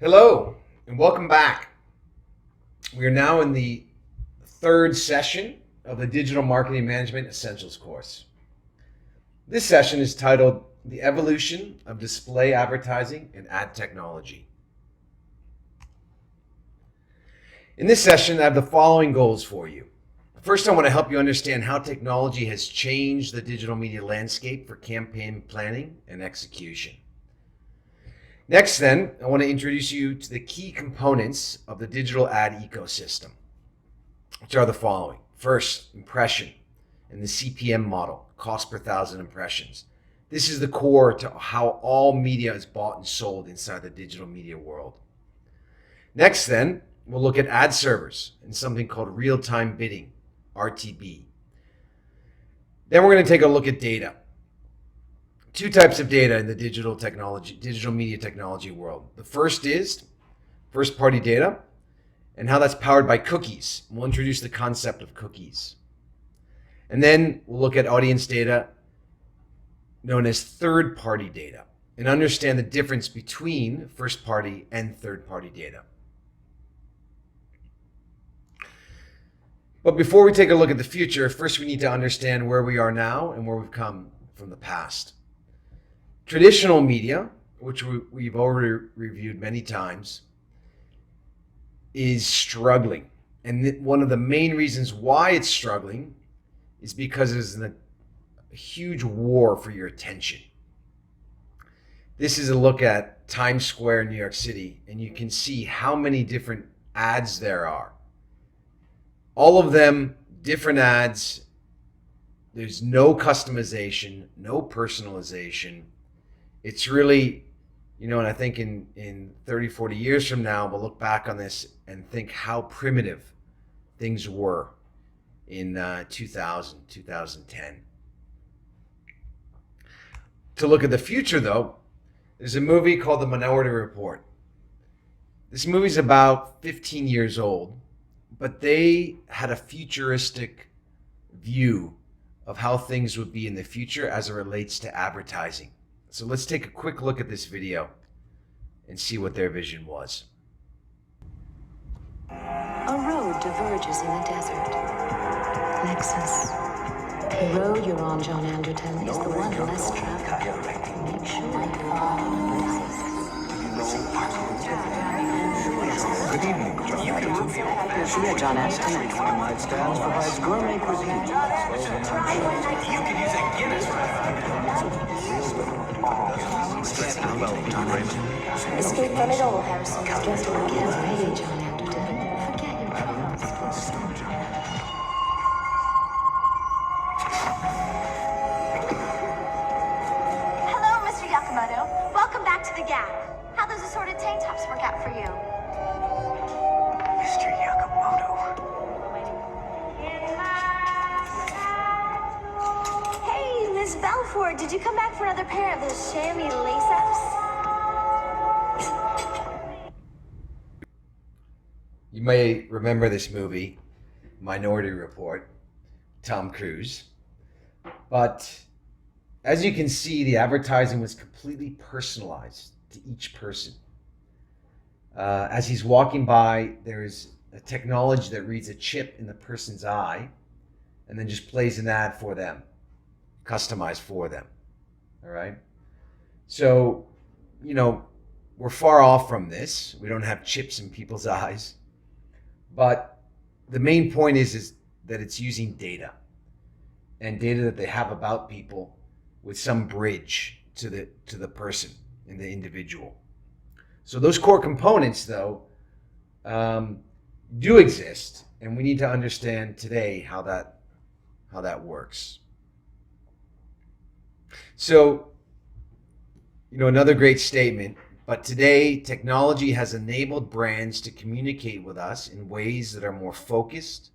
Hello, and welcome back. We are now in the third session of the Digital Marketing Management Essentials course. This session is titled The Evolution of Display Advertising and Ad Technology. In this session, I have the following goals for you. First, I want to help you understand how technology has changed the digital media landscape for campaign planning and execution. Next, then, I want to introduce you to the key components of the digital ad ecosystem, which are the following. First, impression and the CPM model, cost per thousand impressions. This is the core to how all media is bought and sold inside the digital media world. Next, then, we'll look at ad servers and something called real-time bidding, RTB. Then we're going to take a look at data. Two types of data in the digital media technology world. The first is first-party data and how that's powered by cookies. We'll introduce the concept of cookies. And then we'll look at audience data known as third-party data and understand the difference between first-party and third-party data. But before we take a look at the future, first we need to understand where we are now and where we've come from the past. Traditional media, which we've already reviewed many times, is struggling. And one of the main reasons why it's struggling is because there's a huge war for your attention. This is a look at Times Square in New York City, and you can see how many different ads there are. All of them different ads. There's no customization, no personalization. It's really, and I think in 30, 40 years from now, we'll look back on this and think how primitive things were in 2000, 2010. To look at the future, though, there's a movie called The Minority Report. This movie's about 15 years old, but they had a futuristic view of how things would be in the future as it relates to advertising. So let's take a quick look at this video and see what their vision was. A road diverges in the desert. Lexus. The road you're on, John Anderton, is the one less traveled. Make sure you follow. Good evening, John Anderton. Yeah, John Anderton. One-night stands provides gourmet cuisine. You can use a Guinness Well, John Anderton. Escape from it all, Harrison. Just what I can't pay, John Anderton. Forget your troubles. Hello, Mr. Yakamoto. Welcome back to the Gap. How those assorted tank tops work out for you? Mr. Yakamoto. Hey, Miss Belfort, did you come back for another pair of those chamois lace-ups? You may remember this movie, Minority Report, Tom Cruise. But as you can see, the advertising was completely personalized to each person. As he's walking by, there's a technology that reads a chip in the person's eye and then just plays an ad for them, customized for them. All right? So, we're far off from this. We don't have chips in people's eyes. But the main point is that it's using data and data that they have about people with some bridge to the person and the individual. So those core components, though, do exist, and we need to understand today how that works. So, another great statement. But today, technology has enabled brands to communicate with us in ways that are more focused,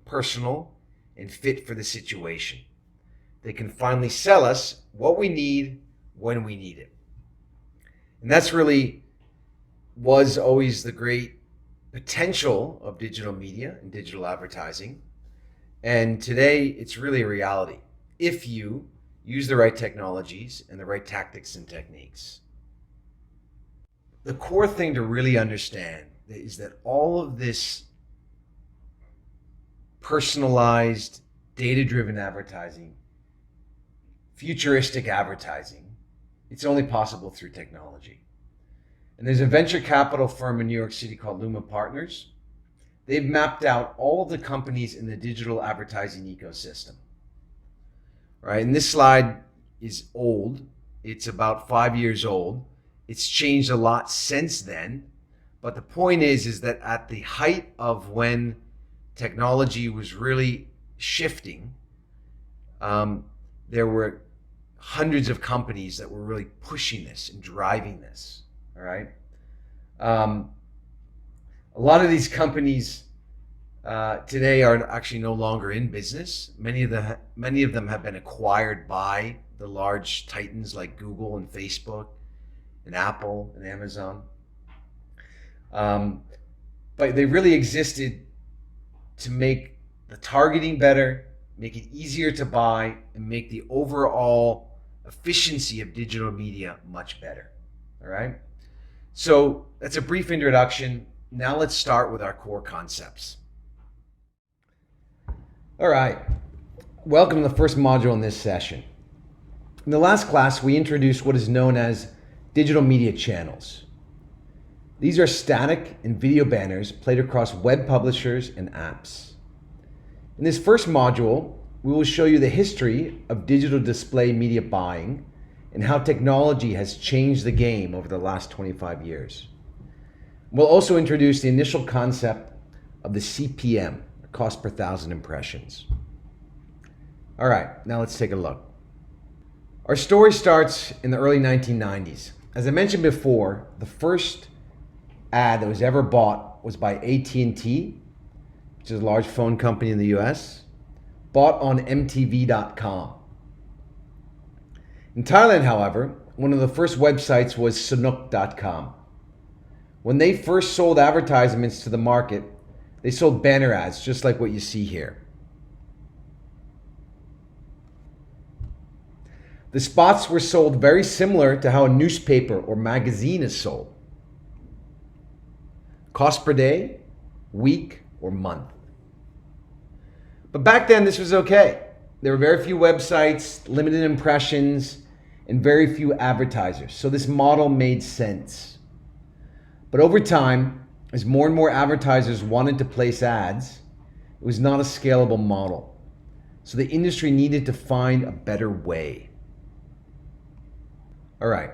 personal, and fit for the situation. They can finally sell us what we need when we need it. And that's really was always the great potential of digital media and digital advertising. And today, it's really a reality if you use the right technologies and the right tactics and techniques. the core thing to really understand is that all of this personalized, data-driven advertising, futuristic advertising, it's only possible through technology. And there's a venture capital firm in New York City called Luma Partners. They've mapped out all of the companies in the digital advertising ecosystem. Right? And this slide is old. It's about 5 years old. It's changed a lot since then. But the point is that at the height of when technology was really shifting, there were hundreds of companies that were really pushing this and driving this. All right. A lot of these companies today are actually no longer in business. Many of them have been acquired by the large titans like Google and Facebook and Apple and Amazon. But they really existed to make the targeting better, make it easier to buy, and make the overall efficiency of digital media much better. All right. So that's a brief introduction. Now let's start with our core concepts. All right. Welcome to the first module in this session. In the last class, we introduced what is known as digital media channels. These are static and video banners played across web publishers and apps. In this first module, we will show you the history of digital display media buying and how technology has changed the game over the last 25 years. We'll also introduce the initial concept of the CPM, cost per thousand impressions. All right, now let's take a look. Our story starts in the early 1990s. As I mentioned before, the first ad that was ever bought was by AT&T, which is a large phone company in the US, bought on MTV.com. In Thailand, however, one of the first websites was Sanook.com. When they first sold advertisements to the market, they sold banner ads just like what you see here. The spots were sold very similar to how a newspaper or magazine is sold. Cost per day, week, or month. But back then this was okay. There were very few websites, limited impressions, and very few advertisers. So this model made sense. But over time, as more and more advertisers wanted to place ads, it was not a scalable model. So the industry needed to find a better way. All right.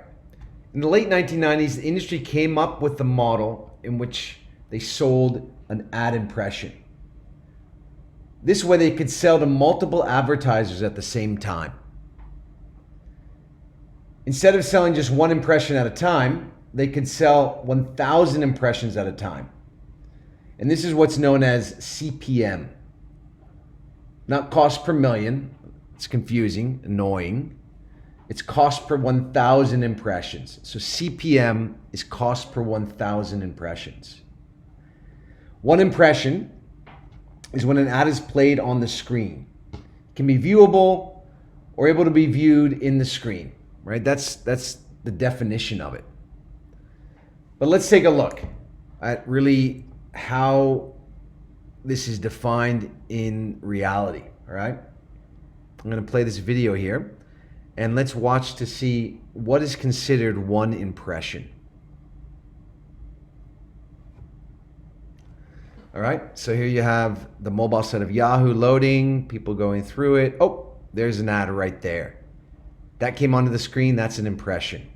In the late 1990s, the industry came up with the model in which they sold an ad impression. This way they could sell to multiple advertisers at the same time. Instead of selling just one impression at a time, they could sell 1,000 impressions at a time. And this is what's known as CPM. Not cost per million. It's confusing, annoying. It's cost per 1,000 impressions. So CPM is cost per 1,000 impressions. One impression is when an ad is played on the screen. It can be viewable or able to be viewed in the screen, right? That's the definition of it. But let's take a look at really how this is defined in reality, all right? I'm going to play this video here, and let's watch to see what is considered one impression. All right, so here you have the mobile site of Yahoo loading, people going through it. Oh, there's an ad right there. That came onto the screen, that's an impression.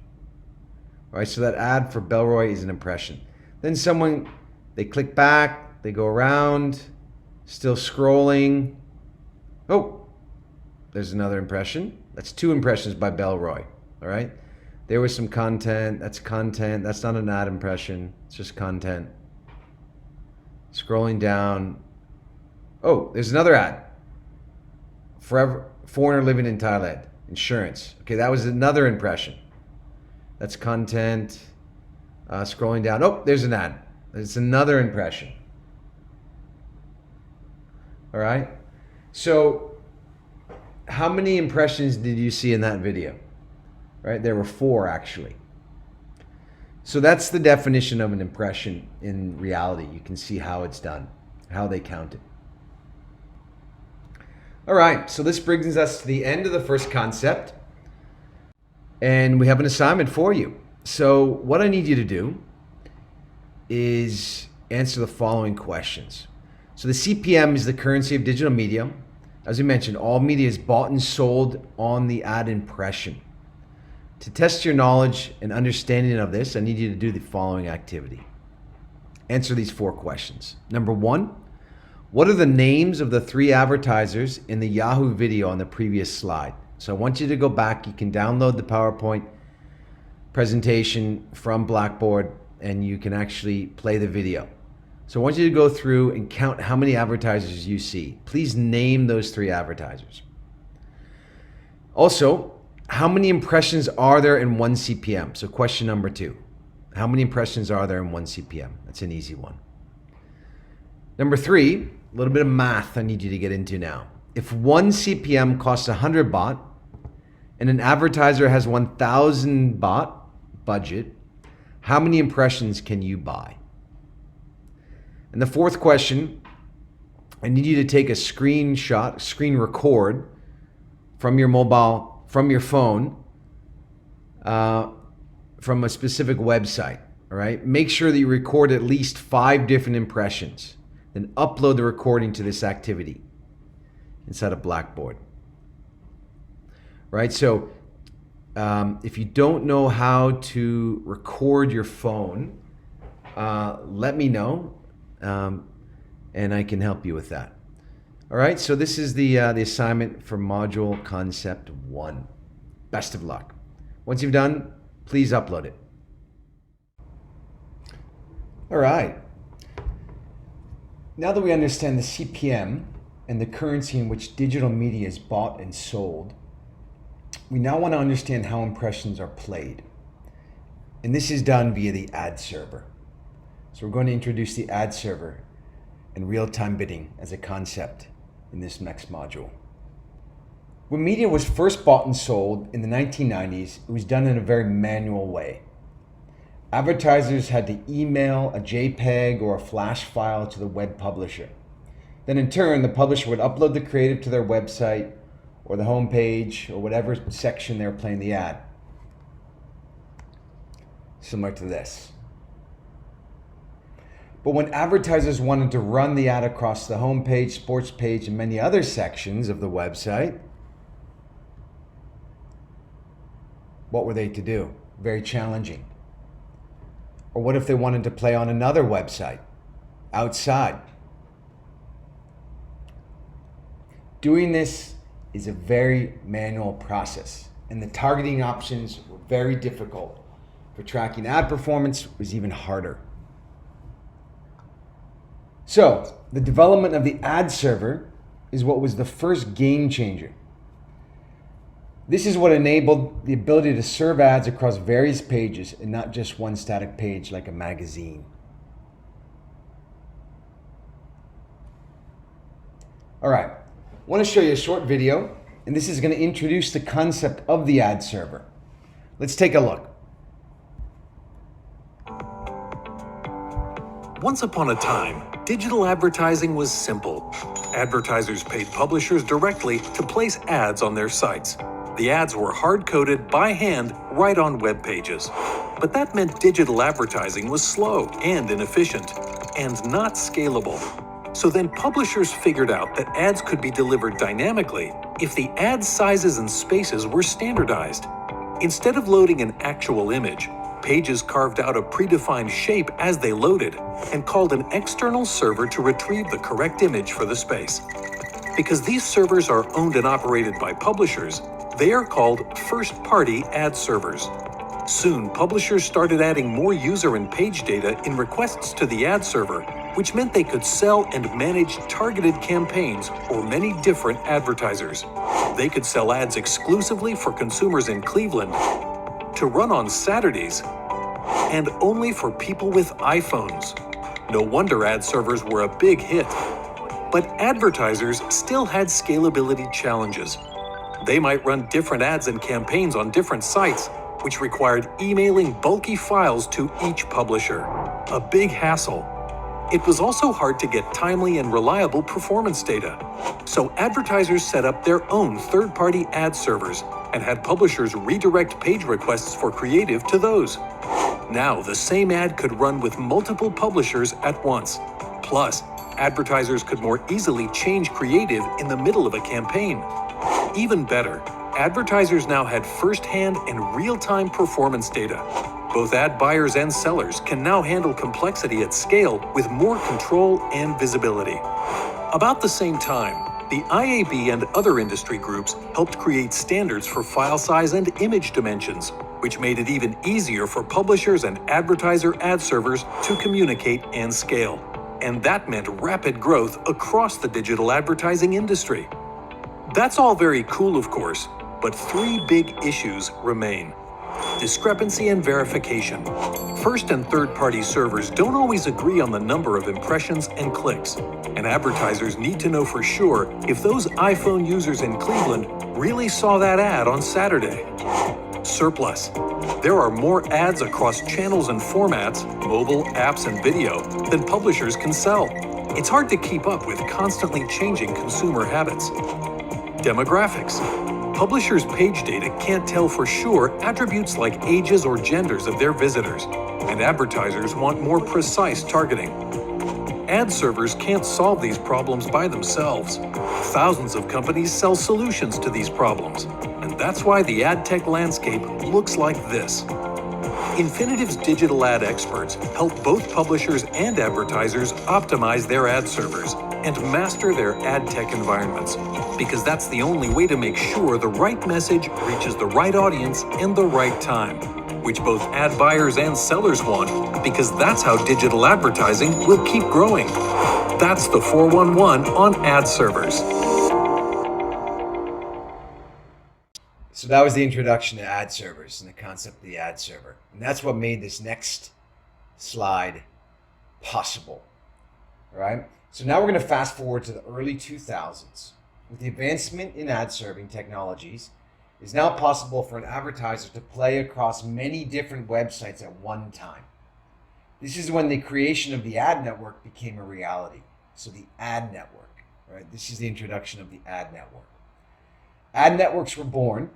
All right, so that ad for Bellroy is an impression. Then they click back, they go around, still scrolling. Oh, there's another impression. That's 2 impressions by Bellroy, all right? There was some content, that's not an ad impression, it's just content. Scrolling down. Oh, there's another ad. Foreigner living in Thailand, insurance. Okay, that was another impression. That's content. Scrolling down. Oh, there's an ad. It's another impression. All right. So how many impressions did you see in that video? Right, there were 4 actually. So that's the definition of an impression in reality. You can see how it's done, how they count it. All right, so this brings us to the end of the first concept. And we have an assignment for you. So what I need you to do is answer the following questions. So the CPM is the currency of digital media. As we mentioned, all media is bought and sold on the ad impression. To test your knowledge and understanding of this, I need you to do the following activity. Answer these 4 questions. Number 1, what are the names of the 3 advertisers in the Yahoo video on the previous slide? So I want you to go back. You can download the PowerPoint presentation from Blackboard and you can actually play the video. So I want you to go through and count how many advertisers you see. Please name those 3 advertisers. Also, how many impressions are there in 1 CPM? So question number 2, how many impressions are there in 1 CPM? That's an easy one. Number 3, a little bit of math I need you to get into now. If 1 CPM costs 100 baht and an advertiser has 1,000 baht budget, how many impressions can you buy? And the 4th question, I need you to take a screenshot, screen record from your mobile, from your phone, from a specific website, all right? Make sure that you record at least 5 different impressions, then upload the recording to this activity inside of Blackboard, right? So if you don't know how to record your phone, let me know, and I can help you with that. All right, so this is the assignment for module concept 1. Best of luck. Once you've done, please upload it. All right. Now that we understand the CPM and the currency in which digital media is bought and sold, we now want to understand how impressions are played. And this is done via the ad server. So we're going to introduce the ad server and real-time bidding as a concept in this next module. When media was first bought and sold in the 1990s, it was done in a very manual way. Advertisers had to email a JPEG or a flash file to the web publisher. Then in turn, the publisher would upload the creative to their website or the homepage or whatever section they're playing the ad. Similar to this. But when advertisers wanted to run the ad across the homepage, sports page, and many other sections of the website, what were they to do? Very challenging. Or what if they wanted to play on another website outside? Doing this is a very manual process, and the targeting options were very difficult. For tracking ad performance was even harder. So, the development of the ad server is what was the first game changer. This is what enabled the ability to serve ads across various pages and not just one static page like a magazine. All right, I want to show you a short video, and this is going to introduce the concept of the ad server. Let's take a look. Once upon a time, digital advertising was simple. Advertisers paid publishers directly to place ads on their sites. The ads were hard-coded by hand right on web pages. But that meant digital advertising was slow and inefficient, and not scalable. So then publishers figured out that ads could be delivered dynamically if the ad sizes and spaces were standardized. Instead of loading an actual image, pages carved out a predefined shape as they loaded and called an external server to retrieve the correct image for the space. Because these servers are owned and operated by publishers, they are called first-party ad servers. Soon, publishers started adding more user and page data in requests to the ad server, which meant they could sell and manage targeted campaigns for many different advertisers. They could sell ads exclusively for consumers in Cleveland, to run on Saturdays, and only for people with iPhones. No wonder ad servers were a big hit. But advertisers still had scalability challenges. They might run different ads and campaigns on different sites, which required emailing bulky files to each publisher. A big hassle. It was also hard to get timely and reliable performance data. So advertisers set up their own third-party ad servers and had publishers redirect page requests for creative to those. Now, the same ad could run with multiple publishers at once. Plus, advertisers could more easily change creative in the middle of a campaign. Even better, advertisers now had first-hand and real-time performance data. Both ad buyers and sellers can now handle complexity at scale with more control and visibility. About the same time, the IAB and other industry groups helped create standards for file size and image dimensions, which made it even easier for publishers and advertiser ad servers to communicate and scale. And that meant rapid growth across the digital advertising industry. That's all very cool, of course, but three big issues remain. Discrepancy and verification. First and third-party servers don't always agree on the number of impressions and clicks, and advertisers need to know for sure if those iPhone users in Cleveland really saw that ad on Saturday. Surplus. There are more ads across channels and formats, mobile, apps, and video, than publishers can sell. It's hard to keep up with constantly changing consumer habits. Demographics. Publishers' page data can't tell for sure attributes like ages or genders of their visitors, and advertisers want more precise targeting. Ad servers can't solve these problems by themselves. Thousands of companies sell solutions to these problems, and that's why the ad tech landscape looks like this. Infinitive's digital ad experts help both publishers and advertisers optimize their ad servers and master their ad tech environments, because that's the only way to make sure the right message reaches the right audience in the right time, which both ad buyers and sellers want, because that's how digital advertising will keep growing. That's the 411 on ad servers. So that was the introduction to ad servers and the concept of the ad server. And that's what made this next slide possible. All right? So now we're going to fast forward to the early 2000s. With the advancement in ad serving technologies, it is now possible for an advertiser to play across many different websites at one time. This is when the creation of the ad network became a reality. So the ad network, right? This is the introduction of the ad network. Ad networks were born,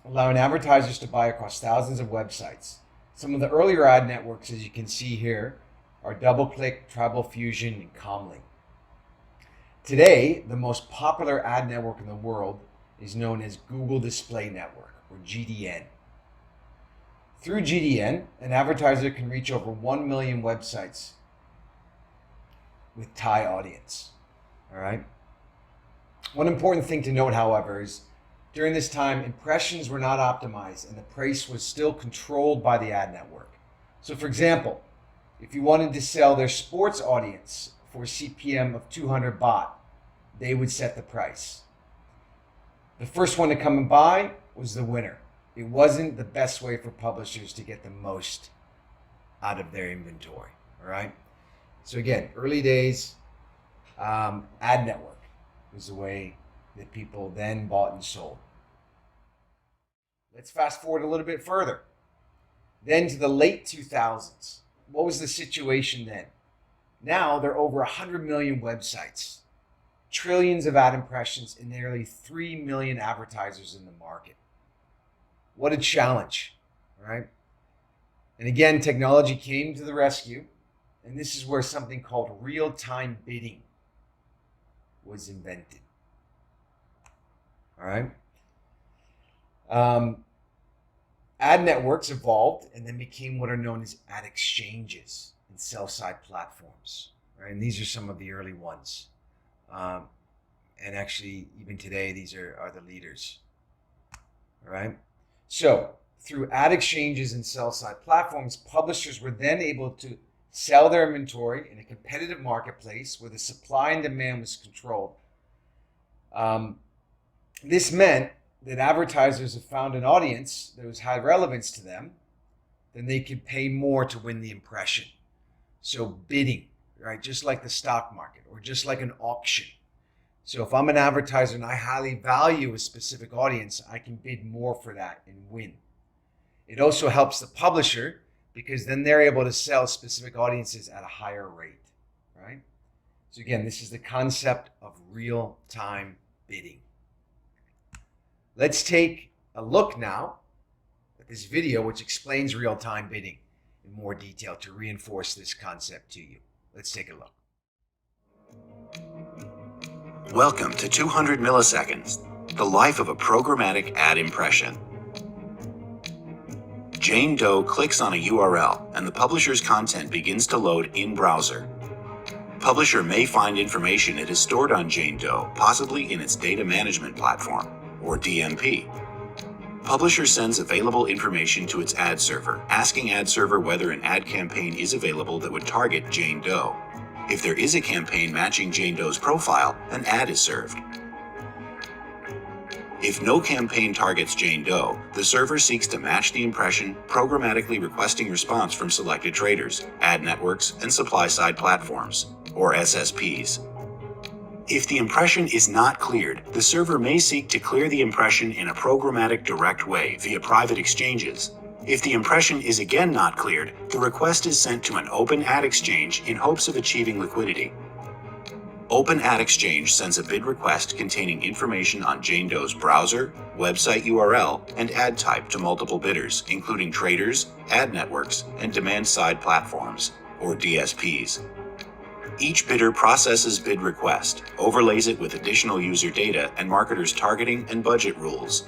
allowing advertisers to buy across thousands of websites. Some of the earlier ad networks, as you can see here, are DoubleClick, Tribal Fusion, and Comlink. Today, the most popular ad network in the world is known as Google Display Network, or GDN. Through GDN, an advertiser can reach over 1 million websites with tie audience. All right. One important thing to note, however, is during this time, impressions were not optimized and the price was still controlled by the ad network. So for example, if you wanted to sell their sports audience for a CPM of 200 baht, they would set the price. The first one to come and buy was the winner. It wasn't the best way for publishers to get the most out of their inventory. All right. So again, early days, ad network was the way that people then bought and sold. Let's fast forward a little bit further. Then to the late 2000s. What was the situation then? Now there are over 100 million websites, trillions of ad impressions, and nearly 3 million advertisers in the market. What a challenge, right? And again, technology came to the rescue, and this is where something called real-time bidding was invented. All right. Ad networks evolved and then became what are known as ad exchanges and sell-side platforms. Right, and these are some of the early ones. And actually, even today, these are the leaders. All right. So through ad exchanges and sell-side platforms, publishers were then able to sell their inventory in a competitive marketplace where the supply and demand was controlled. This meant that advertisers have found an audience that was high relevance to them, then they could pay more to win the impression. So bidding, right? Just like the stock market or just like an auction. So if I'm an advertiser and I highly value a specific audience, I can bid more for that and win. It also helps the publisher because then they're able to sell specific audiences at a higher rate, right? So again, this is the concept of real-time bidding. Let's take a look now at this video which explains real-time bidding in more detail to reinforce this concept to you. Let's take a look. Welcome to 200 milliseconds, the life of a programmatic ad impression. Jane Doe clicks on a URL and the publisher's content begins to load in browser. Publisher may find information it has stored on Jane Doe, possibly in its data management platform, or DMP. Publisher sends available information to its ad server, asking ad server whether an ad campaign is available that would target Jane Doe. If there is a campaign matching Jane Doe's profile, an ad is served. If no campaign targets Jane Doe, the server seeks to match the impression, programmatically requesting response from selected traders, ad networks, and supply-side platforms, or SSPs. If the impression is not cleared, the server may seek to clear the impression in a programmatic direct way via private exchanges. If the impression is again not cleared, the request is sent to an open ad exchange in hopes of achieving liquidity. Open Ad Exchange sends a bid request containing information on Jane Doe's browser, website URL, and ad type to multiple bidders, including traders, ad networks, and demand-side platforms, or DSPs. Each bidder processes bid request, overlays it with additional user data and marketers' targeting and budget rules.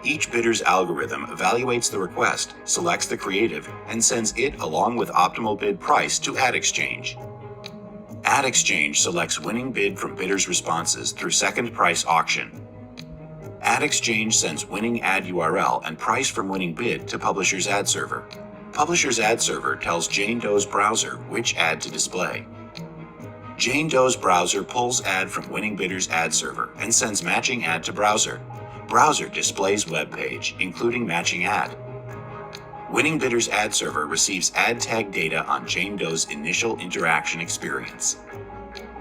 Each bidder's algorithm evaluates the request, selects the creative, and sends it along with optimal bid price to Ad Exchange. Ad Exchange selects winning bid from bidders' responses through second price auction. Ad Exchange sends winning ad URL and price from winning bid to Publisher's ad server. Publisher's ad server tells Jane Doe's browser which ad to display. Jane Doe's browser pulls ad from winning bidder's ad server and sends matching ad to browser. Browser displays web page, including matching ad. Winning Bidder's ad server receives ad tag data on Jane Doe's initial interaction experience.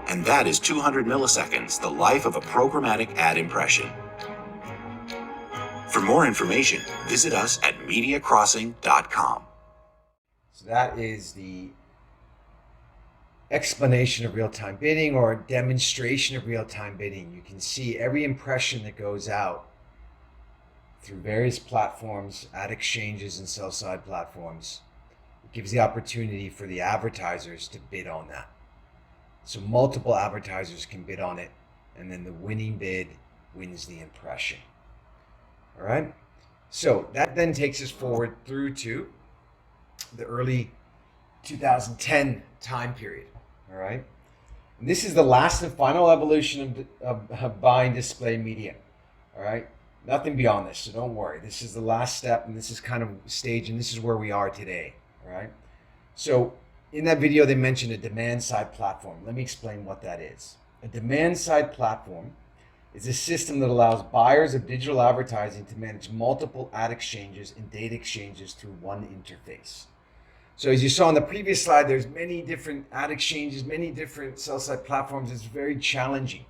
And that is 200 milliseconds, the life of a programmatic ad impression. For more information, visit us at MediaCrossing.com. So that is the explanation of real-time bidding, or a demonstration of real-time bidding. You can see every impression that goes out through various platforms, ad exchanges, and sell-side platforms. It gives the opportunity for the advertisers to bid on that. So multiple advertisers can bid on it, and then the winning bid wins the impression. All right? So that then takes us forward through to the early 2010 time period. All right? And this is the last and final evolution of buying display media. All right? Nothing beyond this, so don't worry. This is the last step, and this is kind of stage, and this is where we are today, all right? So in that video, they mentioned a demand-side platform. Let me explain what that is. A demand-side platform is a system that allows buyers of digital advertising to manage multiple ad exchanges and data exchanges through one interface. So as you saw on the previous slide, there's many different ad exchanges, many different sell-side platforms. It's very challenging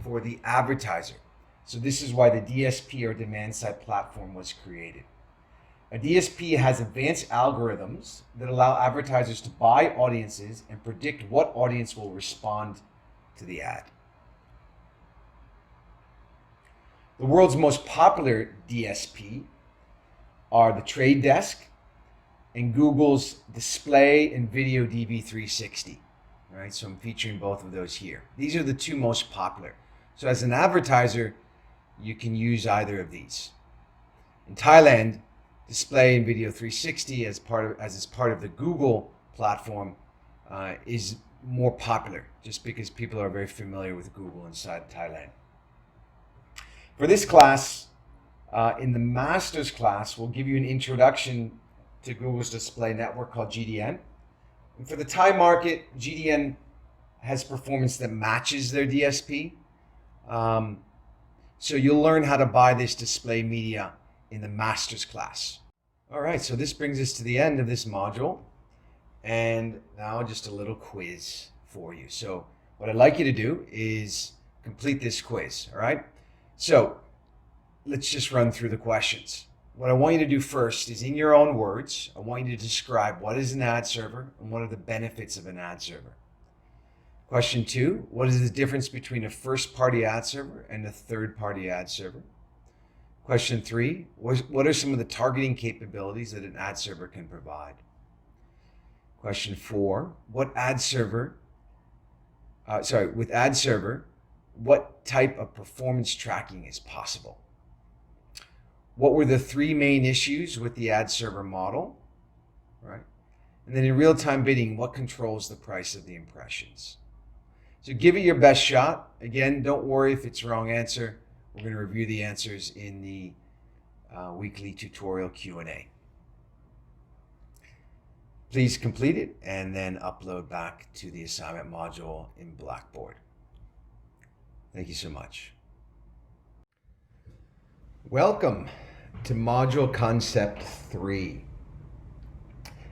for the advertiser. So this is why the DSP, or demand-side platform, was created. A DSP has advanced algorithms that allow advertisers to buy audiences and predict what audience will respond to the ad. The world's most popular DSP are the Trade Desk and Google's Display and Video DV360. All right, so I'm featuring both of those here. These are the two most popular. So as an advertiser, you can use either of these. In Thailand, Display and Video 360 as part of the Google platform is more popular, just because people are very familiar with Google inside Thailand. For this class, in the master's class, we'll give you an introduction to Google's display network called GDN. And for the Thai market, GDN has performance that matches their DSP. So you'll learn how to buy this display media in the master's class. All right, so this brings us to the end of this module. And now just a little quiz for you. So what I'd like you to do is complete this quiz, all right? So let's just run through the questions. what I want you to do first is, in your own words, I want you to describe what is an ad server and what are the benefits of an ad server. Question 2, what is the difference between a first-party ad server and a third-party ad server? Question 3, what are some of the targeting capabilities that an ad server can provide? Question 4, with ad server, what type of performance tracking is possible? What were the 3 main issues with the ad server model, right? And then in real-time bidding, what controls the price of the impressions? So give it your best shot. Again, don't worry if it's the wrong answer. We're going to review the answers in the weekly tutorial Q&A. Please complete it and then upload back to the assignment module in Blackboard. Thank you so much. Welcome to Module Concept 3.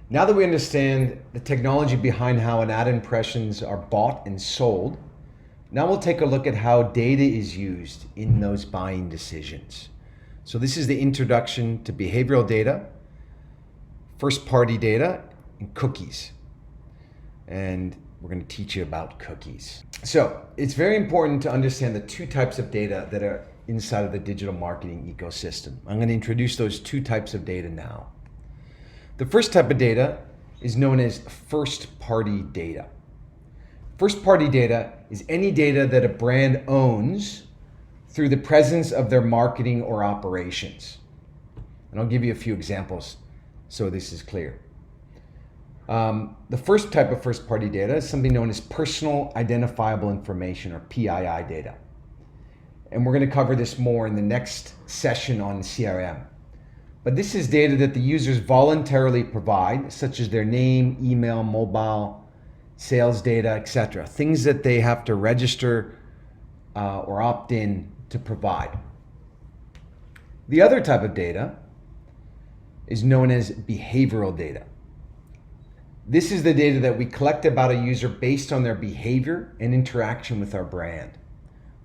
Now that we understand the technology behind how an ad impressions are bought and sold, now we'll take a look at how data is used in those buying decisions. So this is the introduction to behavioral data, first-party data, and cookies. And we're going to teach you about cookies. So it's very important to understand the 2 types of data that are inside of the digital marketing ecosystem. I'm going to introduce those 2 types of data now. The first type of data is known as first-party data. First-party data is any data that a brand owns through the presence of their marketing or operations. And I'll give you a few examples so this is clear. The first type of first-party data is something known as personal identifiable information, or PII data. And we're going to cover this more in the next session on CRM. But this is data that the users voluntarily provide, such as their name, email, mobile, sales data, etc. Things that they have to register or opt in to provide. The other type of data is known as behavioral data. This is the data that we collect about a user based on their behavior and interaction with our brand.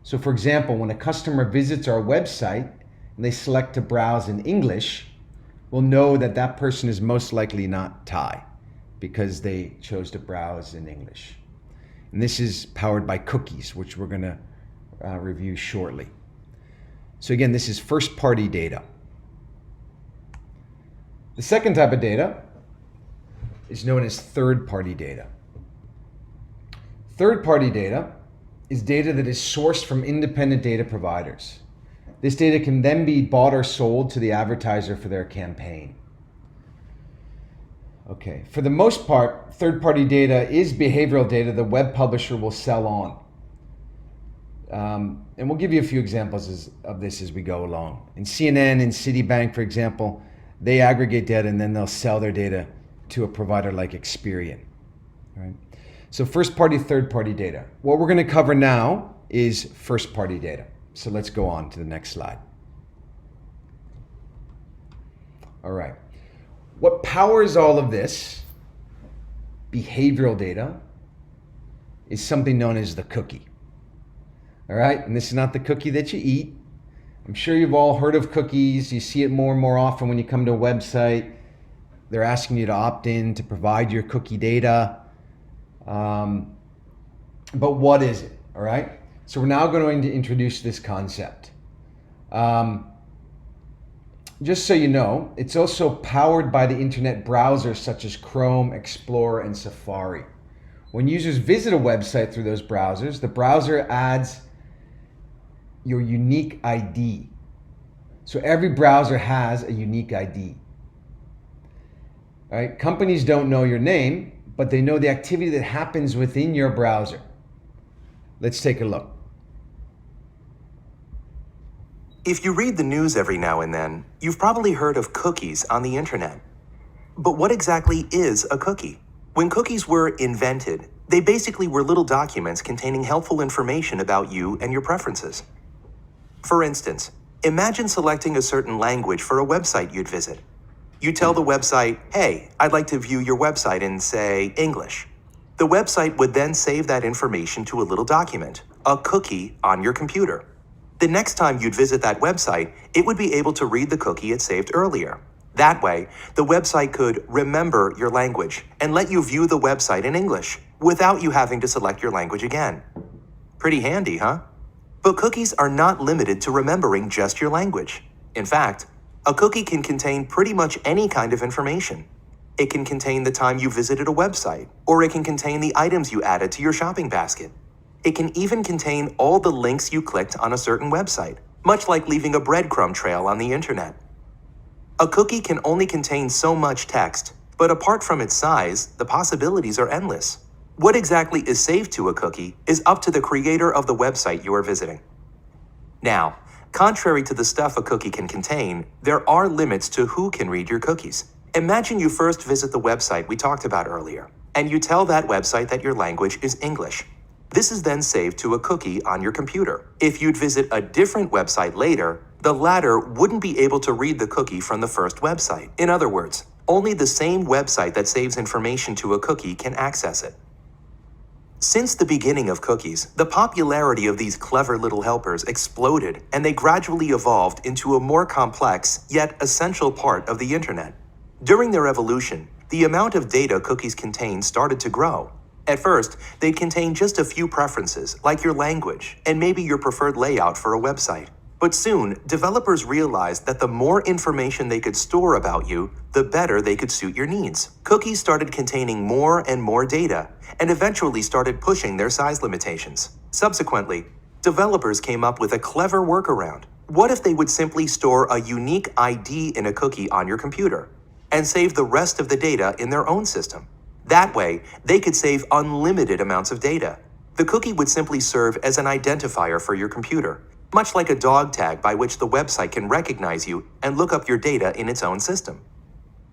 So for example, when a customer visits our website and they select to browse in English, we'll know that that person is most likely not Thai because they chose to browse in English. And this is powered by cookies, which we're going to review shortly. So again, this is first-party data. The second type of data is known as third-party data. Third-party data is data that is sourced from independent data providers. This data can then be bought or sold to the advertiser for their campaign. Okay, for the most part, third-party data is behavioral data the web publisher will sell on. And we'll give you a few examples of this as we go along. In CNN and Citibank, for example, they aggregate data and then they'll sell their data to a provider like Experian. Right? So first-party, third-party data. What we're going to cover now is first-party data. So let's go on to the next slide. All right. What powers all of this behavioral data is something known as the cookie. All right, and this is not the cookie that you eat. I'm sure you've all heard of cookies. You see it more and more often when you come to a website. They're asking you to opt in to provide your cookie data. But what is it? All right, so we're now going to introduce this concept. Just so you know, it's also powered by the internet browsers such as Chrome, Explorer, and Safari. When users visit a website through those browsers, the browser adds your unique ID. So every browser has a unique ID. All right? Companies don't know your name, but they know the activity that happens within your browser. Let's take a look. If you read the news every now and then, you've probably heard of cookies on the internet. But what exactly is a cookie? When cookies were invented, they basically were little documents containing helpful information about you and your preferences. For instance, imagine selecting a certain language for a website you'd visit. You tell the website, hey, I'd like to view your website in, say, English. The website would then save that information to a little document, a cookie on your computer. The next time you'd visit that website, it would be able to read the cookie it saved earlier. That way, the website could remember your language and let you view the website in English without you having to select your language again. Pretty handy, huh? But cookies are not limited to remembering just your language. In fact, a cookie can contain pretty much any kind of information. It can contain the time you visited a website, or it can contain the items you added to your shopping basket. It can even contain all the links you clicked on a certain website, much like leaving a breadcrumb trail on the internet. A cookie can only contain so much text, but apart from its size, the possibilities are endless. What exactly is saved to a cookie is up to the creator of the website you are visiting. Now, contrary to the stuff a cookie can contain, there are limits to who can read your cookies. Imagine you first visit the website we talked about earlier, and you tell that website that your language is English. This is then saved to a cookie on your computer. If you'd visit a different website later, the latter wouldn't be able to read the cookie from the first website. In other words, only the same website that saves information to a cookie can access it. Since the beginning of cookies, the popularity of these clever little helpers exploded, and they gradually evolved into a more complex, yet essential part of the internet. During their evolution, the amount of data cookies contain started to grow. At first, they'd contain just a few preferences, like your language, and maybe your preferred layout for a website. But soon, developers realized that the more information they could store about you, the better they could suit your needs. Cookies started containing more and more data, and eventually started pushing their size limitations. Subsequently, developers came up with a clever workaround. What if they would simply store a unique ID in a cookie on your computer, and save the rest of the data in their own system? That way, they could save unlimited amounts of data. The cookie would simply serve as an identifier for your computer, much like a dog tag by which the website can recognize you and look up your data in its own system.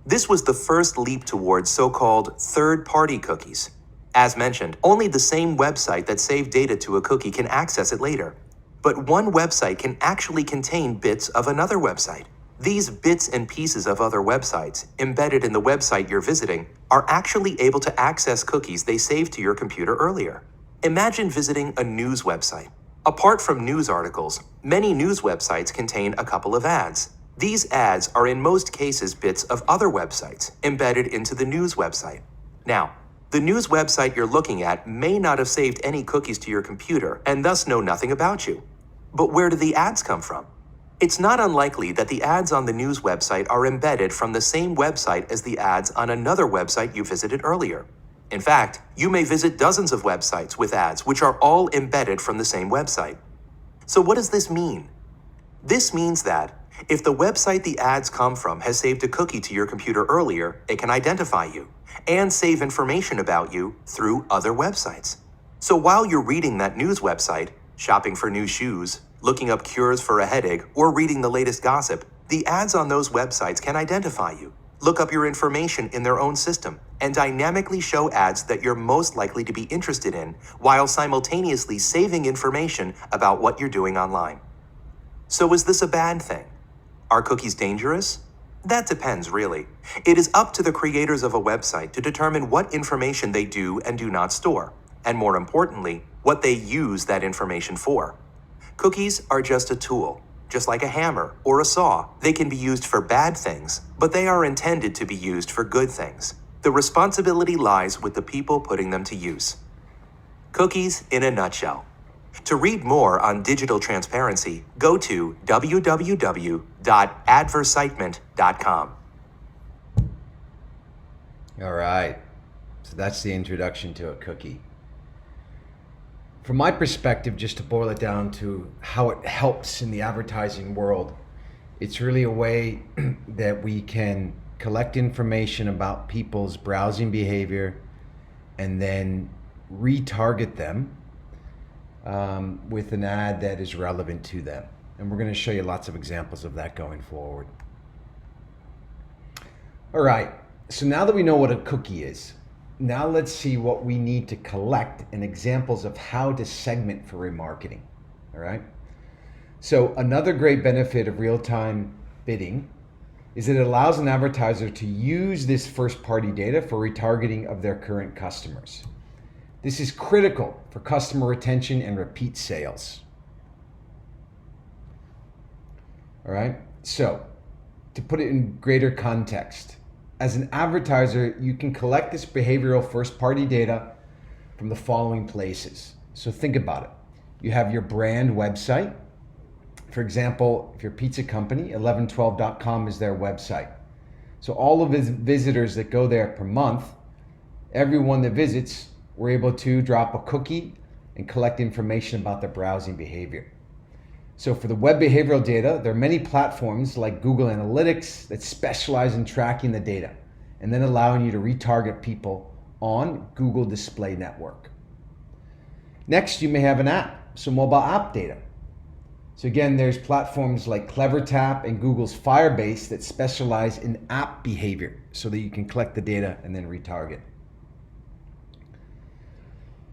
This was the first leap towards so-called third-party cookies. As mentioned, only the same website that saved data to a cookie can access it later. But one website can actually contain bits of another website. These bits and pieces of other websites, embedded in the website you're visiting, are actually able to access cookies they saved to your computer earlier. Imagine visiting a news website. Apart from news articles, many news websites contain a couple of ads. These ads are in most cases bits of other websites embedded into the news website. Now, the news website you're looking at may not have saved any cookies to your computer and thus know nothing about you. But where do the ads come from? It's not unlikely that the ads on the news website are embedded from the same website as the ads on another website you visited earlier. In fact, you may visit dozens of websites with ads which are all embedded from the same website. So what does this mean? This means that if the website the ads come from has saved a cookie to your computer earlier, it can identify you and save information about you through other websites. So while you're reading that news website, shopping for new shoes, looking up cures for a headache, or reading the latest gossip, the ads on those websites can identify you, look up your information in their own system, and dynamically show ads that you're most likely to be interested in, while simultaneously saving information about what you're doing online. So is this a bad thing? Are cookies dangerous? That depends, really. It is up to the creators of a website to determine what information they do and do not store, and more importantly, what they use that information for. Cookies are just a tool, just like a hammer or a saw. They can be used for bad things, but they are intended to be used for good things. The responsibility lies with the people putting them to use. Cookies in a nutshell. To read more on digital transparency, go to www.advertisement.com. All right, so that's the introduction to a cookie. From my perspective, just to boil it down to how it helps in the advertising world, it's really a way that we can collect information about people's browsing behavior and then retarget them with an ad that is relevant to them. And we're going to show you lots of examples of that going forward. All right, so now that we know what a cookie is, now let's see what we need to collect and examples of how to segment for remarketing. All right. So another great benefit of real-time bidding is that it allows an advertiser to use this first-party data for retargeting of their current customers. This is critical for customer retention and repeat sales. All right. So to put it in greater context, as an advertiser, you can collect this behavioral first-party data from the following places. So think about it. You have your brand website. For example, if you're a pizza company, 1112.com is their website. So all of the visitors that go there per month, everyone that visits, we're able to drop a cookie and collect information about their browsing behavior. So for the web behavioral data, there are many platforms like Google Analytics that specialize in tracking the data and then allowing you to retarget people on Google Display Network. Next, you may have an app, so mobile app data. So again, there's platforms like CleverTap and Google's Firebase that specialize in app behavior so that you can collect the data and then retarget.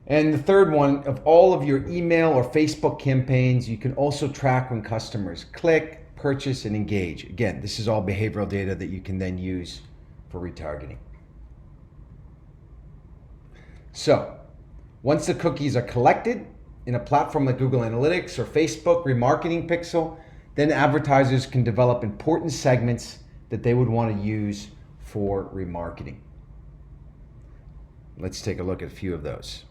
And the third one, of all of your email or Facebook campaigns, you can also track when customers click, purchase, and engage. Again, this is all behavioral data that you can then use for retargeting. So, once the cookies are collected in a platform like Google Analytics or Facebook Remarketing Pixel, then advertisers can develop important segments that they would want to use for remarketing. Let's take a look at a few of those.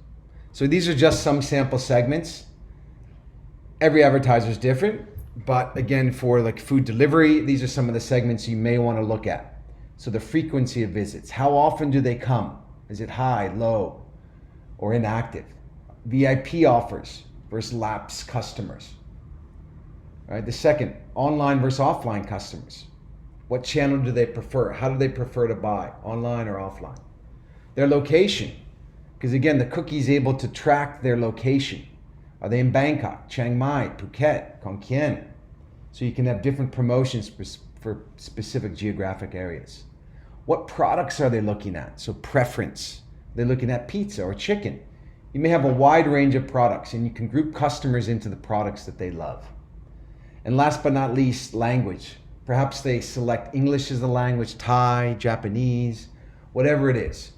So these are just some sample segments. Every advertiser is different, but again, for like food delivery, these are some of the segments you may want to look at. So the frequency of visits, how often do they come? Is it high, low, or inactive? VIP offers versus lapsed customers. All right, the second, online versus offline customers. What channel do they prefer? How do they prefer to buy, online or offline? Their location. Because again, the cookie is able to track their location. Are they in Bangkok, Chiang Mai, Phuket, Khon Kaen? So you can have different promotions for specific geographic areas. What products are they looking at? So preference. They're looking at pizza or chicken. You may have a wide range of products and you can group customers into the products that they love. And last but not least, language. Perhaps they select English as the language, Thai, Japanese, whatever it is.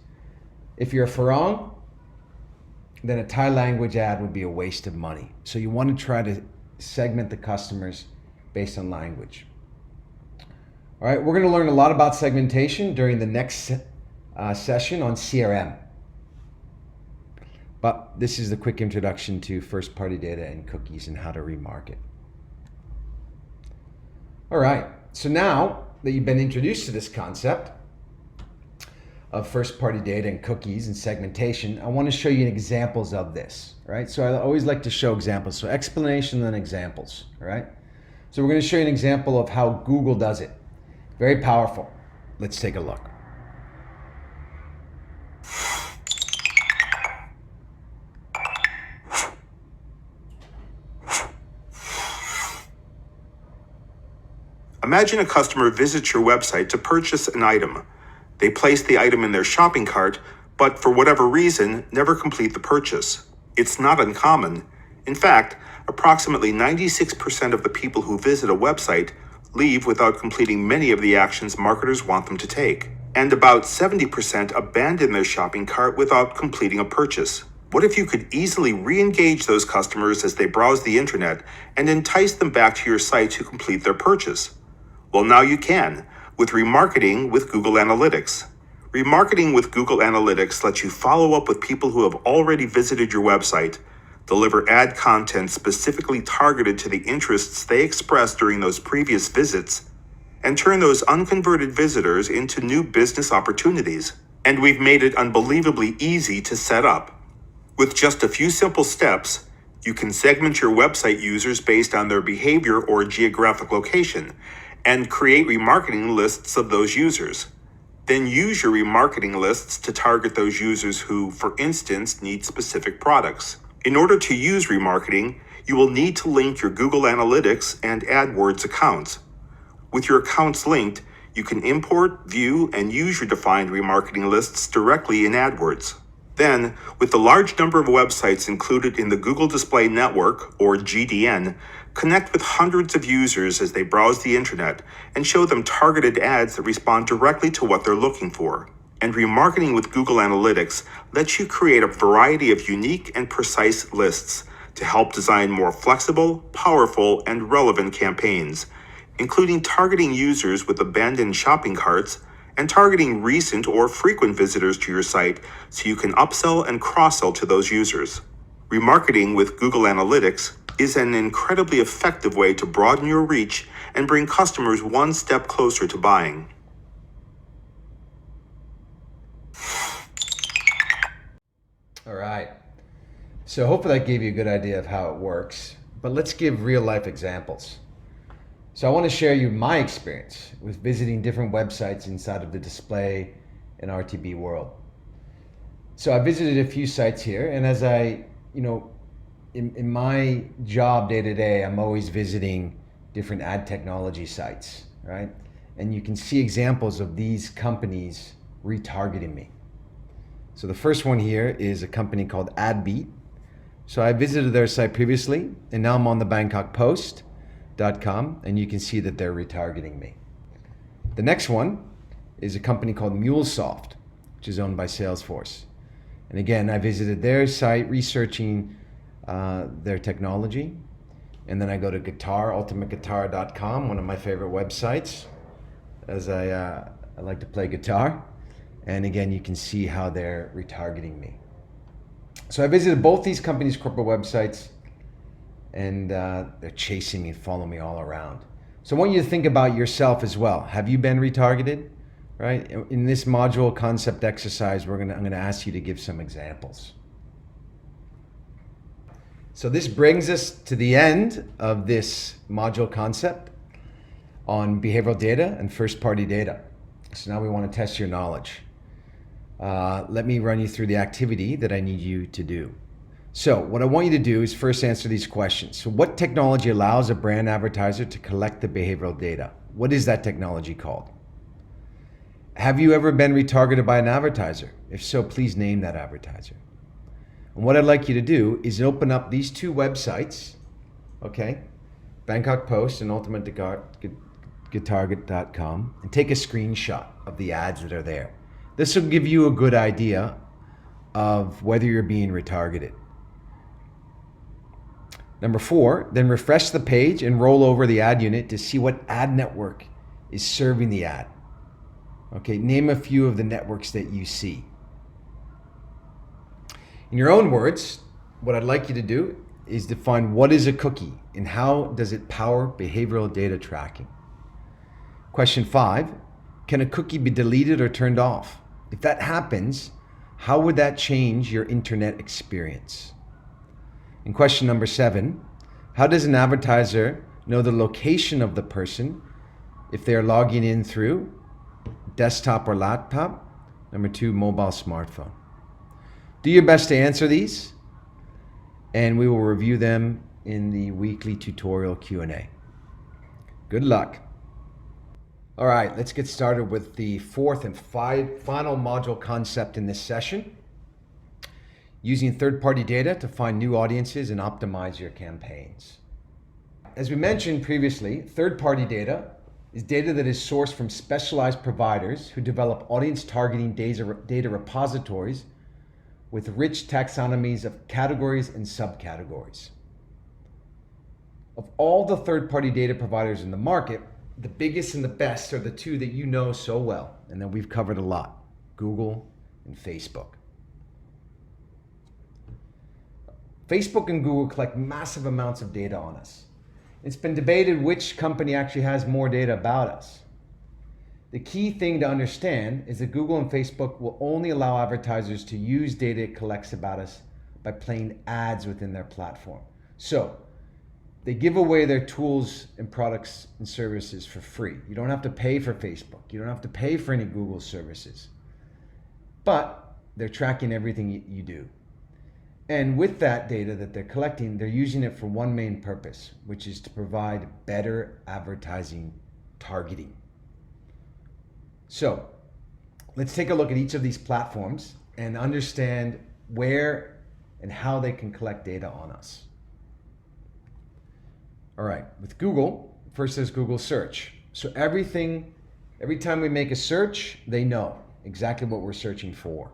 If you're a Farang, then a Thai language ad would be a waste of money. So you want to try to segment the customers based on language. All right, we're going to learn a lot about segmentation during the next session on CRM. But this is the quick introduction to first-party data and cookies and how to remarket. All right, so now that you've been introduced to this concept of first-party data and cookies and segmentation, I want to show you examples of this, right? So I always like to show examples. So explanation and examples, all right? So we're going to show you an example of how Google does it. Very powerful. Let's take a look. Imagine a customer visits your website to purchase an item. They place the item in their shopping cart, but for whatever reason, never complete the purchase. It's not uncommon. In fact, approximately 96% of the people who visit a website leave without completing many of the actions marketers want them to take. And about 70% abandon their shopping cart without completing a purchase. What if you could easily re-engage those customers as they browse the internet and entice them back to your site to complete their purchase? Well, now you can, with remarketing with Google Analytics. Remarketing with Google Analytics lets you follow up with people who have already visited your website, deliver ad content specifically targeted to the interests they expressed during those previous visits, and turn those unconverted visitors into new business opportunities. And we've made it unbelievably easy to set up. With just a few simple steps, you can segment your website users based on their behavior or geographic location, and create remarketing lists of those users. Then use your remarketing lists to target those users who, for instance, need specific products. In order to use remarketing, you will need to link your Google Analytics and AdWords accounts. With your accounts linked, you can import, view, and use your defined remarketing lists directly in AdWords. Then, with the large number of websites included in the Google Display Network, or GDN, connect with hundreds of users as they browse the internet and show them targeted ads that respond directly to what they're looking for. And remarketing with Google Analytics lets you create a variety of unique and precise lists to help design more flexible, powerful, and relevant campaigns, including targeting users with abandoned shopping carts and targeting recent or frequent visitors to your site so you can upsell and cross-sell to those users. Remarketing with Google Analytics is an incredibly effective way to broaden your reach and bring customers one step closer to buying. All right. So hopefully that gave you a good idea of how it works, but let's give real life examples. So I want to share you my experience with visiting different websites inside of the display and RTB world. So I visited a few sites here, and as I, in my job day to day, I'm always visiting different ad technology sites, right? And you can see examples of these companies retargeting me. So the first one here is a company called AdBeat. So I visited their site previously, and now I'm on the BangkokPost.com, and you can see that they're retargeting me. The next one is a company called MuleSoft, which is owned by Salesforce. And again, I visited their site researching their technology. And then I go to UltimateGuitar.com, one of my favorite websites, as I like to play guitar. And again, you can see how they're retargeting me. So I visited both these companies' corporate websites, and they're chasing me, following me all around. So I want you to think about yourself as well. Have you been retargeted? Right? In this module concept exercise, I'm gonna ask you to give some examples. So this brings us to the end of this module concept on behavioral data and first-party data. So now we want to test your knowledge. Let me run you through the activity that I need you to do. So what I want you to do is first answer these questions. So what technology allows a brand advertiser to collect the behavioral data? What is that technology called? Have you ever been retargeted by an advertiser? If so, please name that advertiser. And what I'd like you to do is open up these two websites, okay? Bangkok Post and UltimateGuitar.com, and take a screenshot of the ads that are there. This will give you a good idea of whether you're being retargeted. Number 4, then refresh the page and roll over the ad unit to see what ad network is serving the ad. Okay, name a few of the networks that you see. In your own words, what I'd like you to do is define what is a cookie and how does it power behavioral data tracking. Question 5, can a cookie be deleted or turned off? If that happens, how would that change your internet experience? And question number 7, how does an advertiser know the location of the person if they are logging in through desktop or laptop? Number 2, mobile smartphone. Do your best to answer these, and we will review them in the weekly tutorial Q&A. Good luck. All right, let's get started with the fourth and final module concept in this session. Using third-party data to find new audiences and optimize your campaigns. As we mentioned previously, third-party data is data that is sourced from specialized providers who develop audience targeting data repositories with rich taxonomies of categories and subcategories. Of all the third-party data providers in the market, the biggest and the best are the two that you know so well and that we've covered a lot, Google and Facebook. Facebook and Google collect massive amounts of data on us. It's been debated which company actually has more data about us. The key thing to understand is that Google and Facebook will only allow advertisers to use data it collects about us by playing ads within their platform. So they give away their tools and products and services for free. You don't have to pay for Facebook. You don't have to pay for any Google services. But they're tracking everything you do. And with that data that they're collecting, they're using it for one main purpose, which is to provide better advertising targeting. So let's take a look at each of these platforms and understand where and how they can collect data on us. All right, with Google, first there's Google Search. So every time we make a search, they know exactly what we're searching for.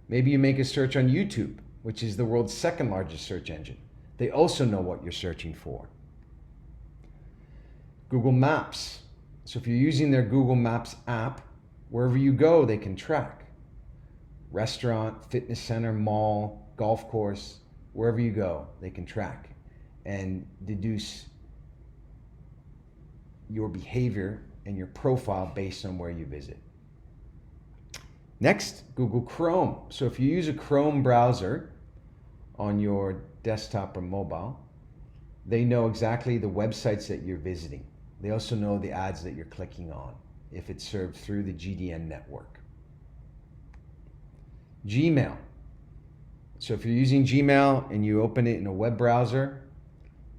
Maybe you make a search on YouTube, which is the world's second largest search engine. They also know what you're searching for. Google Maps. So if you're using their Google Maps app, wherever you go, they can track. Restaurant, fitness center, mall, golf course, wherever you go, they can track and deduce your behavior and your profile based on where you visit. Next, Google Chrome. So if you use a Chrome browser on your desktop or mobile, they know exactly the websites that you're visiting. They also know the ads that you're clicking on if it's served through the GDN network. Gmail. So if you're using Gmail and you open it in a web browser,